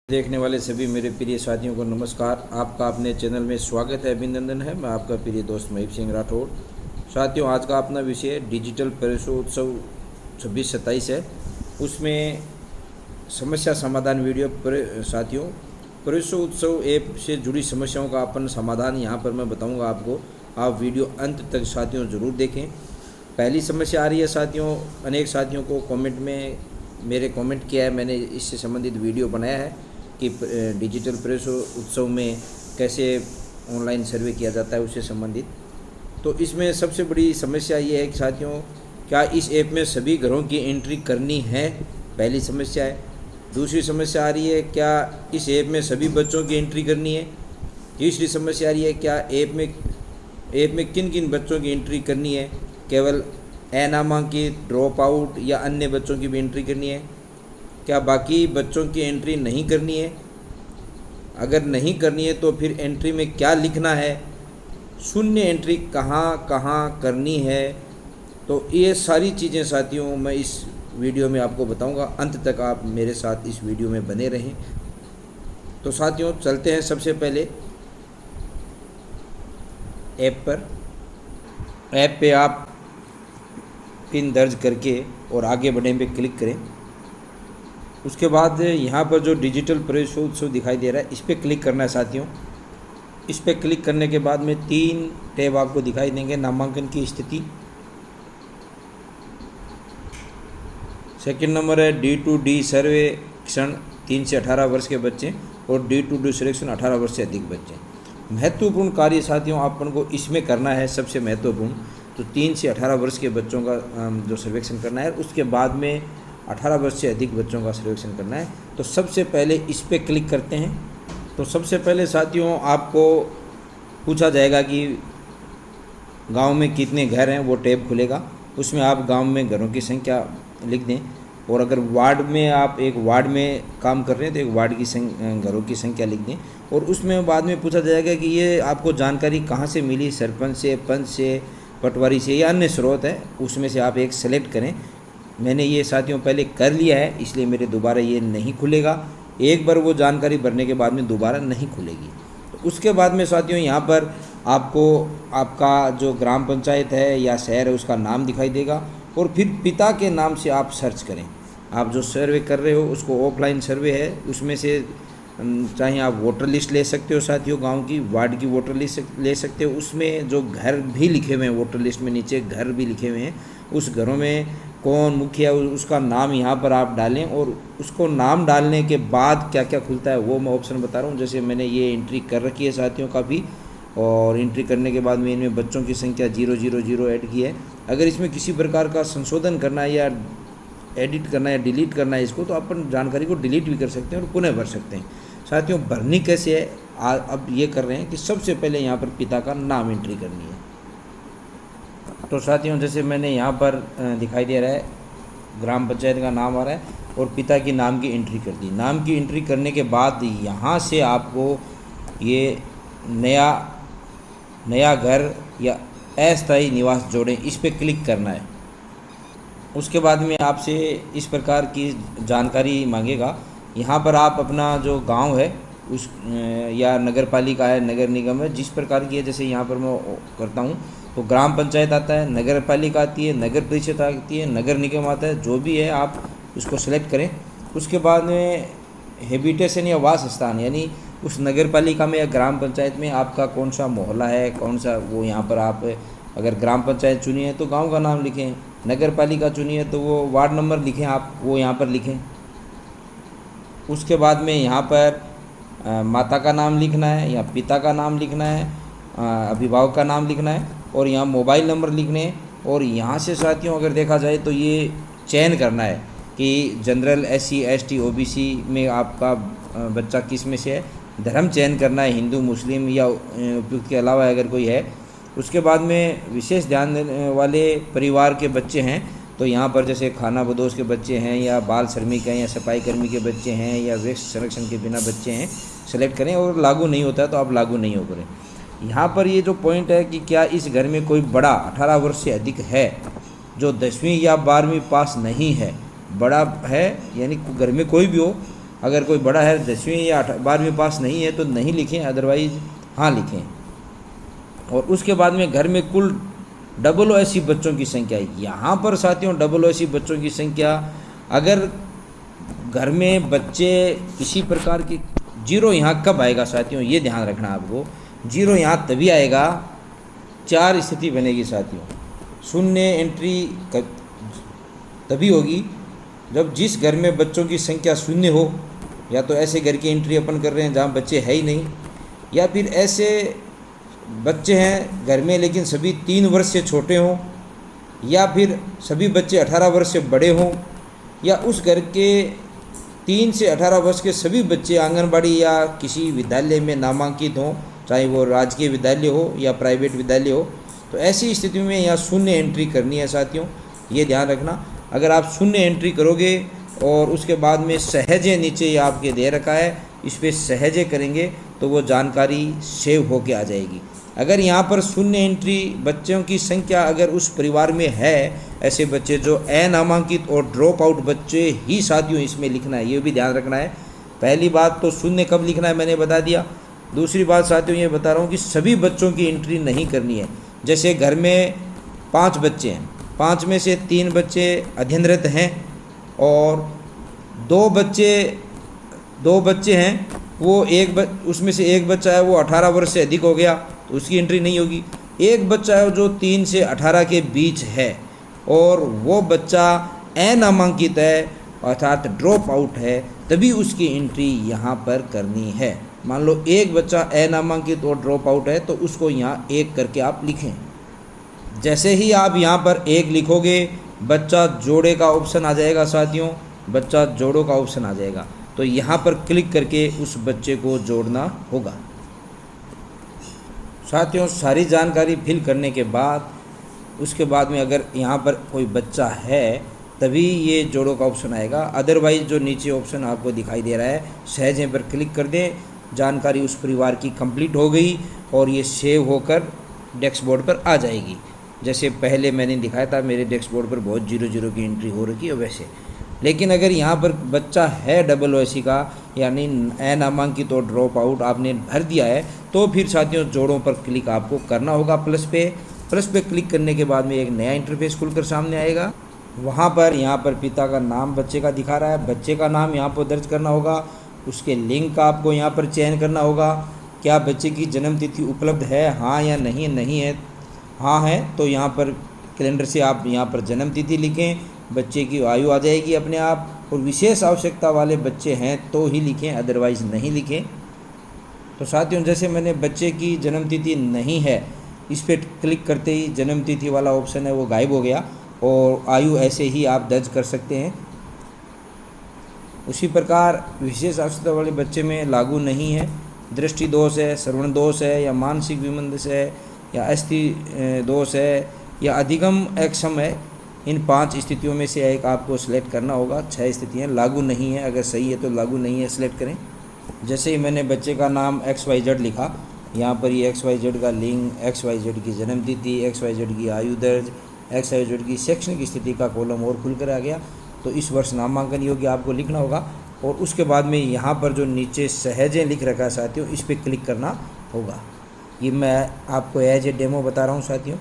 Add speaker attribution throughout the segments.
Speaker 1: देखने वाले सभी मेरे प्रिय साथियों को नमस्कार। आपका अपने चैनल में स्वागत है, अभिनंदन है। मैं आपका प्रिय दोस्त महीप सिंह राठौड़। साथियों, आज का अपना विषय डिजिटल प्रवेशोत्सव 26-27 है। उसमें समस्या समाधान वीडियो पर साथियों, प्रवेशोत्सव ऐप से जुड़ी समस्याओं का अपन समाधान यहाँ पर मैं बताऊँगा आपको। आप वीडियो अंत तक साथियों ज़रूर देखें। पहली समस्या आ रही है साथियों, अनेक साथियों को कमेंट में मेरे कमेंट किया है, मैंने इससे संबंधित वीडियो बनाया है कि डिजिटल प्रवेशोत्सव में कैसे ऑनलाइन सर्वे किया जाता है, उससे संबंधित। तो इसमें सबसे बड़ी समस्या ये है कि साथियों, क्या इस ऐप में सभी घरों की एंट्री करनी है? पहली समस्या है। दूसरी समस्या आ रही है, क्या इस ऐप में सभी बच्चों की एंट्री करनी है? तीसरी समस्या आ रही है, क्या ऐप में किन किन बच्चों की एंट्री करनी है? केवल अनामांकित, ड्रॉप आउट या अन्य बच्चों की भी एंट्री करनी है? क्या बाकी बच्चों की एंट्री नहीं करनी है? अगर नहीं करनी है तो फिर एंट्री में क्या लिखना है? शून्य एंट्री कहाँ कहाँ करनी है? तो ये सारी चीज़ें साथियों मैं इस वीडियो में आपको बताऊंगा। अंत तक आप मेरे साथ इस वीडियो में बने रहें। तो साथियों चलते हैं सबसे पहले ऐप पर। ऐप पे आप पिन दर्ज करके और आगे बढ़ने पे क्लिक करें। उसके बाद यहाँ पर जो डिजिटल प्रवेशोत्सव दिखाई दे रहा है, इस पर क्लिक करना है साथियों। इस पर क्लिक करने के बाद में 3 टैब आपको दिखाई देंगे। नामांकन की स्थिति, सेकंड नंबर है D2D सर्वेक्षण 3 से 18 वर्ष के बच्चे, और D2D सर्वेक्षण 18 वर्ष से अधिक बच्चे। महत्वपूर्ण कार्य साथियों अपन को इसमें करना है, सबसे महत्वपूर्ण तो 3 से 18 वर्ष के बच्चों का जो सर्वेक्षण करना है। उसके बाद में 18 वर्ष से अधिक बच्चों का सर्वेक्षण करना है। तो सबसे पहले इस पर क्लिक करते हैं। तो सबसे पहले साथियों आपको पूछा जाएगा कि गांव में कितने घर हैं, वो टैब खुलेगा। उसमें आप गांव में घरों की संख्या लिख दें, और अगर वार्ड में आप एक वार्ड में काम कर रहे हैं तो एक वार्ड की घरों की संख्या लिख दें। और उसमें बाद में पूछा जाएगा कि ये आपको जानकारी कहाँ से मिली, सरपंच से, पंच से, पटवारी से या अन्य स्रोत है, उसमें से आप एक सेलेक्ट करें। मैंने ये साथियों पहले कर लिया है, इसलिए मेरे दोबारा ये नहीं खुलेगा। एक बार वो जानकारी भरने के बाद में दोबारा नहीं खुलेगी। तो उसके बाद में साथियों यहाँ पर आपको आपका जो ग्राम पंचायत है या शहर है उसका नाम दिखाई देगा, और फिर पिता के नाम से आप सर्च करें। आप जो सर्वे कर रहे हो उसको ऑफलाइन सर्वे है, उसमें से चाहे आप वोटर लिस्ट ले सकते हो साथियों, गांव की वार्ड की वोटर लिस्ट ले सकते हो। उसमें जो घर भी लिखे हुए हैं वोटर लिस्ट में, नीचे घर भी लिखे हुए हैं, उस घरों में कौन मुखिया उसका नाम यहाँ पर आप डालें, और उसको नाम डालने के बाद क्या क्या खुलता है वो मैं ऑप्शन बता रहा हूँ। जैसे मैंने ये एंट्री कर रखी है साथियों काफ़ी, और एंट्री करने के बाद में इनमें बच्चों की संख्या 000 ऐड की है। अगर इसमें किसी प्रकार का संशोधन करना है या एडिट करना है या डिलीट करना है इसको, तो अपन जानकारी को डिलीट भी कर सकते हैं और पुनः भर सकते हैं। साथियों भरनी कैसे है, अब ये कर रहे हैं कि सबसे पहले यहाँ पर पिता का नाम एंट्री करनी है। तो साथियों जैसे मैंने यहाँ पर दिखाई दे रहा है ग्राम पंचायत का नाम आ रहा है, और पिता की नाम की एंट्री कर दी। नाम की एंट्री करने के बाद यहाँ से आपको ये नया घर या अस्थायी निवास जोड़ें, इस पर क्लिक करना है। उसके बाद में आपसे इस प्रकार की जानकारी मांगेगा। यहाँ पर आप अपना जो गांव है उस या नगर पालिका है, नगर निगम है, जिस प्रकार की है, जैसे यहाँ पर मैं करता हूँ तो ग्राम पंचायत आता है, नगर पालिका आती है, नगर परिषद आती है, नगर निगम आता है, जो भी है आप उसको सेलेक्ट करें। उसके बाद में हैबिटेशन या वास स्थान, यानी उस नगर पालिका में या ग्राम पंचायत में आपका कौन सा मोहल्ला है, कौन सा, वो यहाँ पर आप अगर ग्राम पंचायत चुनी है तो गांव का नाम लिखें, नगर पालिका चुनी है तो वो वार्ड नंबर लिखें, आप वो यहाँ पर लिखें। उसके बाद में यहाँ पर माता का नाम लिखना है या पिता का नाम लिखना है, अभिभावक का नाम लिखना है, और यहाँ मोबाइल नंबर लिखने हैं। और यहाँ से साथियों अगर देखा जाए तो ये चयन करना है कि जनरल, SC ST OBC में आपका बच्चा किस में से है। धर्म चयन करना है, हिंदू, मुस्लिम या उपयुक्त के अलावा अगर कोई है। उसके बाद में विशेष ध्यान देने वाले परिवार के बच्चे हैं तो यहाँ पर जैसे खाना बदोश के बच्चे हैं, या बाल श्रमिक हैं, या सफाई कर्मी के बच्चे हैं, या वृक्ष संरक्षण के बिना बच्चे हैं, सेलेक्ट करें। और लागू नहीं होता है तो आप लागू नहीं हो करें। यहाँ पर ये जो पॉइंट है कि क्या इस घर में कोई बड़ा 18 वर्ष से अधिक है जो 10वीं या 12वीं पास नहीं है, बड़ा है यानी घर में कोई भी हो अगर कोई बड़ा है 10वीं या 12वीं पास नहीं है तो नहीं लिखें, अदरवाइज़ हाँ लिखें। और उसके बाद में घर में कुल OOC बच्चों की संख्या, यहाँ पर साथियों OOC बच्चों की संख्या, अगर घर में बच्चे किसी प्रकार की, जीरो यहाँ कब आएगा साथियों, ये ध्यान रखना आपको। जीरो यहाँ तभी आएगा, 4 स्थिति बनेगी साथियों। शून्य एंट्री तभी होगी जब जिस घर में बच्चों की संख्या शून्य हो, या तो ऐसे घर की एंट्री अपन कर रहे हैं जहाँ बच्चे है ही नहीं, या फिर ऐसे बच्चे हैं घर में लेकिन सभी 3 वर्ष से छोटे हों, या फिर सभी बच्चे 18 वर्ष से बड़े हों, या उस घर के 3 से 18 वर्ष के सभी बच्चे आंगनबाड़ी या किसी विद्यालय में नामांकित हों, चाहे वो राजकीय विद्यालय हो या प्राइवेट विद्यालय हो। तो ऐसी स्थिति में यहाँ शून्य एंट्री करनी है साथियों, ये ध्यान रखना। अगर आप शून्य एंट्री करोगे और उसके बाद में सहजे नीचे ये आपके दे रखा है, इस पर सहजे करेंगे तो वो जानकारी सेव होके आ जाएगी। अगर यहाँ पर शून्य एंट्री बच्चों की संख्या अगर उस परिवार में है, ऐसे बच्चे जो अनामांकित और ड्रॉप आउट बच्चे ही साथियों इसमें लिखना है, ये भी ध्यान रखना है। पहली बात तो शून्य कब लिखना है मैंने बता दिया। दूसरी बात साथियों ये बता रहा हूँ कि सभी बच्चों की एंट्री नहीं करनी है। जैसे घर में 5 बच्चे हैं, 5 में से 3 बच्चे अध्ययनरत हैं और 2 बच्चे हैं, वो उसमें से एक बच्चा है वो 18 वर्ष से अधिक हो गया तो उसकी एंट्री नहीं होगी। एक बच्चा है जो 3 से 18 के बीच है और वो बच्चा अनामांकित है अर्थात ड्रॉप आउट है, तभी उसकी एंट्री यहाँ पर करनी है। मान लो एक बच्चा अनामांकित और ड्रॉप आउट है तो उसको यहाँ 1 करके आप लिखें। जैसे ही आप यहाँ पर 1 लिखोगे, बच्चा जोड़े का ऑप्शन आ जाएगा साथियों, बच्चा जोड़ों का ऑप्शन आ जाएगा, तो यहाँ पर क्लिक करके उस बच्चे को जोड़ना होगा। साथियों सारी जानकारी फिल करने के बाद उसके बाद में अगर यहाँ पर कोई बच्चा है तभी ये जोड़ों का ऑप्शन आएगा, अदरवाइज़ जो नीचे ऑप्शन आपको दिखाई दे रहा है सहज पर क्लिक कर दें। जानकारी उस परिवार की कंप्लीट हो गई और ये सेव होकर डेस्क बोर्ड पर आ जाएगी। जैसे पहले मैंने दिखाया था मेरे डेस्क बोर्ड पर बहुत 0 की एंट्री हो रखी है वैसे। लेकिन अगर यहाँ पर बच्चा है OOC का यानी अनामांकित और ड्रॉप आउट आपने भर दिया है तो फिर साथियों जोड़ों पर क्लिक आपको करना होगा। प्लस पे क्लिक करने के बाद में एक नया इंटरफेस खुलकर सामने आएगा। वहाँ पर यहाँ पर पिता का नाम बच्चे का दिखा रहा है, बच्चे का नाम यहाँ पर दर्ज करना होगा। उसके लिंक का आपको यहाँ पर चयन करना होगा। क्या बच्चे की जन्म तिथि उपलब्ध है, हाँ या नहीं, नहीं है, हाँ है तो यहाँ पर कैलेंडर से आप यहाँ पर जन्म तिथि लिखें, बच्चे की आयु आ जाएगी अपने आप। और विशेष आवश्यकता वाले बच्चे हैं तो ही लिखें, अदरवाइज़ नहीं लिखें। तो साथियों जैसे मैंने बच्चे की जन्म तिथि नहीं है, इस पर क्लिक करते ही जन्म तिथि वाला ऑप्शन है वो गायब हो गया और आयु ऐसे ही आप दर्ज कर सकते हैं। उसी प्रकार विशेष आवश्यकता वाले बच्चे में लागू नहीं है, दृष्टि दोष है, श्रवण दोष है या मानसिक विमंदस है या अस्थि दोष है या अधिगम अक्षम है, इन 5 स्थितियों में से एक आपको सिलेक्ट करना होगा। 6 स्थितियाँ लागू नहीं है, अगर सही है तो लागू नहीं है सिलेक्ट करें। जैसे ही मैंने बच्चे का नाम XYZ लिखा, यहाँ पर ये XYZ का लिंग, XYZ की जन्म तिथि, XYZ की आयु दर्ज, XYZ की शैक्षणिक स्थिति का कॉलम और खुलकर आ गया। तो इस वर्ष नामांकन योग्य आपको लिखना होगा और उसके बाद में यहाँ पर जो नीचे सहजे लिख रखा है साथियों, इस पर क्लिक करना होगा। ये मैं आपको एज ए डेमो बता रहा हूँ साथियों।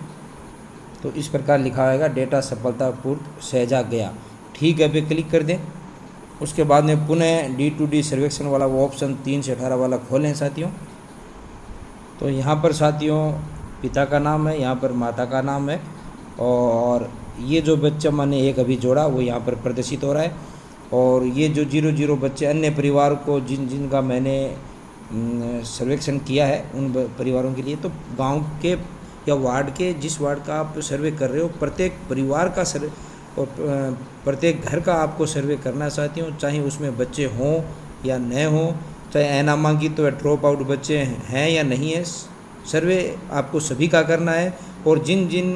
Speaker 1: तो इस प्रकार लिखा होगा डेटा सफलतापूर्वक सहजा गया, ठीक है पे क्लिक कर दें। उसके बाद में पुनः D2D सर्वेक्षण वाला वो ऑप्शन 3 से 18 वाला खोलें साथियों। तो यहाँ पर साथियों पिता का नाम है, यहाँ पर माता का नाम है और ये जो बच्चा मैंने एक अभी जोड़ा वो यहाँ पर प्रदर्शित हो रहा है। और ये जो 0 बच्चे अन्य परिवार को जिनका मैंने सर्वेक्षण किया है उन परिवारों के लिए, तो गांव के या वार्ड के जिस वार्ड का आप सर्वे कर रहे हो प्रत्येक परिवार का सर्वे और प्रत्येक घर का आपको सर्वे करना चाहती हूँ, चाहे उसमें बच्चे हों या न हों, चाहे अनामांकित तो ड्रॉप आउट बच्चे हैं या नहीं है, सर्वे आपको सभी का करना है। और जिन जिन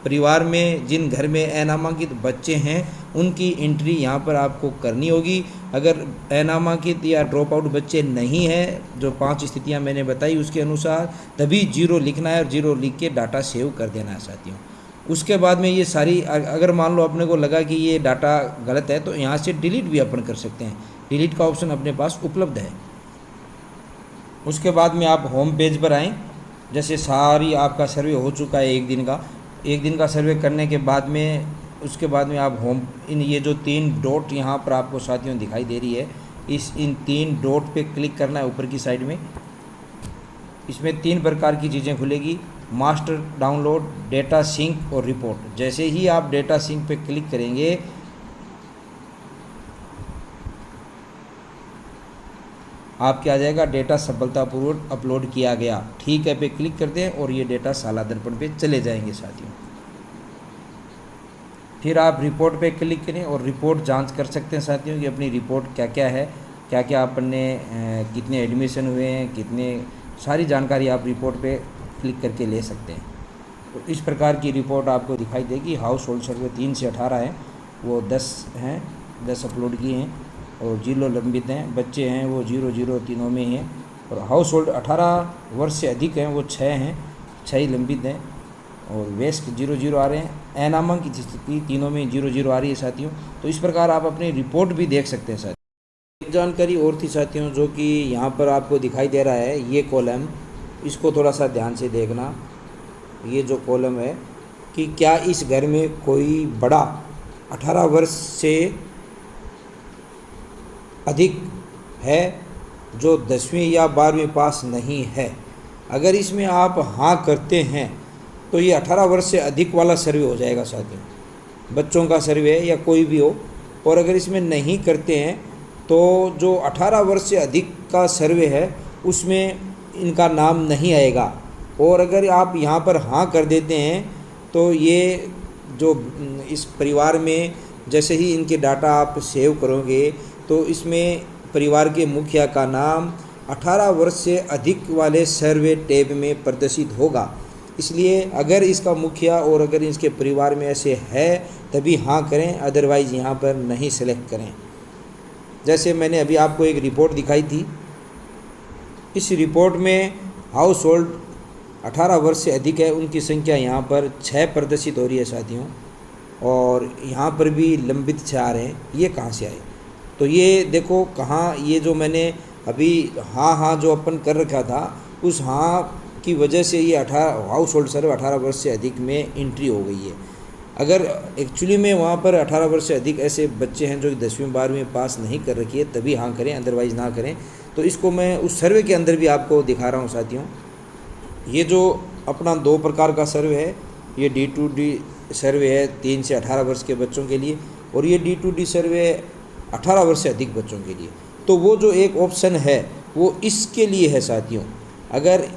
Speaker 1: परिवार में जिन घर में अनामांकित बच्चे हैं उनकी एंट्री यहाँ पर आपको करनी होगी। अगर अनामांकित या ड्रॉप आउट बच्चे नहीं हैं, जो 5 स्थितियाँ मैंने बताई उसके अनुसार, तभी 0 लिखना है और 0 लिख के डाटा सेव कर देना है साथियों। उसके बाद में ये सारी, अगर मान लो अपने को लगा कि ये डाटा गलत है तो यहाँ से डिलीट भी अपन कर सकते हैं। डिलीट का ऑप्शन अपने पास उपलब्ध है। उसके बाद में आप होम पेज पर आएँ। जैसे सारी आपका सर्वे हो चुका है एक दिन का सर्वे करने के बाद में उसके बाद में आप होम इन ये जो 3 डॉट यहाँ पर आपको साथियों दिखाई दे रही है, इन 3 डॉट पे क्लिक करना है ऊपर की साइड में। इसमें 3 प्रकार की चीज़ें खुलेगी, मास्टर, डाउनलोड, डेटा सिंक और रिपोर्ट। जैसे ही आप डेटा सिंक पे क्लिक करेंगे आपके आ जाएगा डेटा सफलतापूर्वक अपलोड किया गया, ठीक है पे क्लिक करते हैं और ये डेटा साला दर्पण पे चले जाएंगे साथियों। फिर आप रिपोर्ट पे क्लिक करें और रिपोर्ट जांच कर सकते हैं साथियों कि अपनी रिपोर्ट क्या क्या है, क्या क्या आपने कितने एडमिशन हुए हैं, कितने सारी जानकारी आप रिपोर्ट पे क्लिक करके ले सकते हैं। तो इस प्रकार की रिपोर्ट आपको दिखाई देगी। हाउस होल्ड सर्वे 3 से 18 है, वो 10 हैं, 10 अपलोड किए हैं और 0 लंबित हैं। बच्चे हैं वो 0 0 तीनों में हैं और हाउस होल्ड 18 वर्ष से अधिक हैं वो 6 हैं, 6 ही लंबित हैं और वेस्ट 0 0 आ रहे हैं। अनामांकित स्थिति तीनों में 0 0 आ रही है साथियों। तो इस प्रकार आप अपनी रिपोर्ट भी देख सकते हैं साथियों। एक जानकारी और थी साथियों जो कि यहाँ पर आपको दिखाई दे रहा है, ये कॉलम, इसको थोड़ा सा ध्यान से देखना। ये जो कॉलम है कि क्या इस घर में कोई बड़ा 18 वर्ष से अधिक है जो 10वीं या 12वीं पास नहीं है। अगर इसमें आप हाँ करते हैं तो ये 18 वर्ष से अधिक वाला सर्वे हो जाएगा साथियों, बच्चों का सर्वे है या कोई भी हो। और अगर इसमें नहीं करते हैं तो जो 18 वर्ष से अधिक का सर्वे है उसमें इनका नाम नहीं आएगा। और अगर आप यहाँ पर हाँ कर देते हैं तो ये जो इस परिवार में जैसे ही इनके डाटा आप सेव करोगे तो इसमें परिवार के मुखिया का नाम 18 वर्ष से अधिक वाले सर्वे टैब में प्रदर्शित होगा। इसलिए अगर इसका मुखिया और अगर इसके परिवार में ऐसे है तभी हाँ करें, अदरवाइज़ यहाँ पर नहीं सेलेक्ट करें। जैसे मैंने अभी आपको एक रिपोर्ट दिखाई थी, इस रिपोर्ट में हाउस होल्ड 18 वर्ष से अधिक है उनकी संख्या यहाँ पर 6 प्रदर्शित हो रही है साथियों। और यहाँ पर भी लंबित 6 आ रहे हैं, ये कहाँ से आए? तो ये देखो कहाँ, ये जो मैंने अभी हाँ जो अपन कर रखा था उस हाँ की वजह से ये 18 हाउस होल्ड सर्वे 18 वर्ष से अधिक में एंट्री हो गई है। अगर एक्चुअली में वहाँ पर 18 वर्ष से अधिक ऐसे बच्चे हैं जो 10वीं 12वीं पास नहीं कर रखी है तभी हाँ करें, अदरवाइज़ ना करें। तो इसको मैं उस सर्वे के अंदर भी आपको दिखा रहा हूँ साथियों। ये जो अपना 2 प्रकार का सर्वे है, ये D2D सर्वे है 3 से 18 वर्ष के बच्चों के लिए और ये D2D सर्वे 18 वर्ष से अधिक बच्चों के लिए। तो वो जो एक ऑप्शन है वो इसके लिए है साथियों। अगर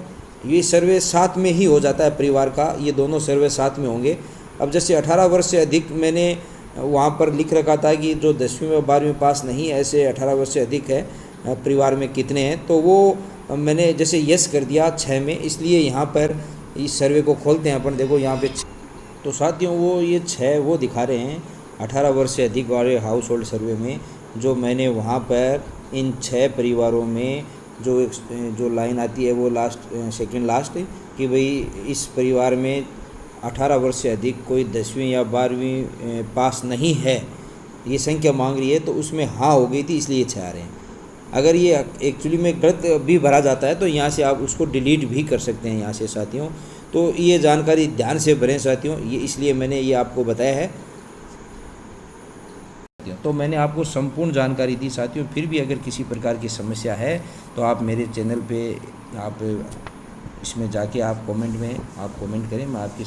Speaker 1: ये सर्वे साथ में ही हो जाता है परिवार का, ये दोनों सर्वे साथ में होंगे। अब जैसे 18 वर्ष से अधिक मैंने वहाँ पर लिख रखा था कि जो 10वीं व 12वीं पास नहीं ऐसे 18 वर्ष से अधिक है परिवार में कितने हैं, तो वो मैंने जैसे यस कर दिया 6 में। इसलिए यहाँ पर इस सर्वे को खोलते हैं अपन, देखो यहाँ पे तो साथियों वो ये 6 वो दिखा रहे हैं 18 वर्ष से अधिक वाले हाउस होल्ड सर्वे में। जो मैंने वहाँ पर इन 6 परिवारों में जो लाइन आती है वो सेकंड लास्ट कि भाई इस परिवार में 18 वर्ष से अधिक कोई 10वीं या 12वीं पास नहीं है, ये संख्या मांग रही है, तो उसमें हाँ हो गई थी इसलिए 6 आ रहे हैं। अगर ये एक्चुअली में गलत भी भरा जाता है तो यहाँ से आप उसको डिलीट भी कर सकते हैं यहाँ से साथियों। तो ये जानकारी ध्यान से भरें साथियों, ये इसलिए मैंने ये आपको बताया है। तो मैंने आपको संपूर्ण जानकारी दी साथियों। फिर भी अगर किसी प्रकार की समस्या है तो आप मेरे चैनल पे आप इसमें जाके आप कमेंट करें, मैं आपकी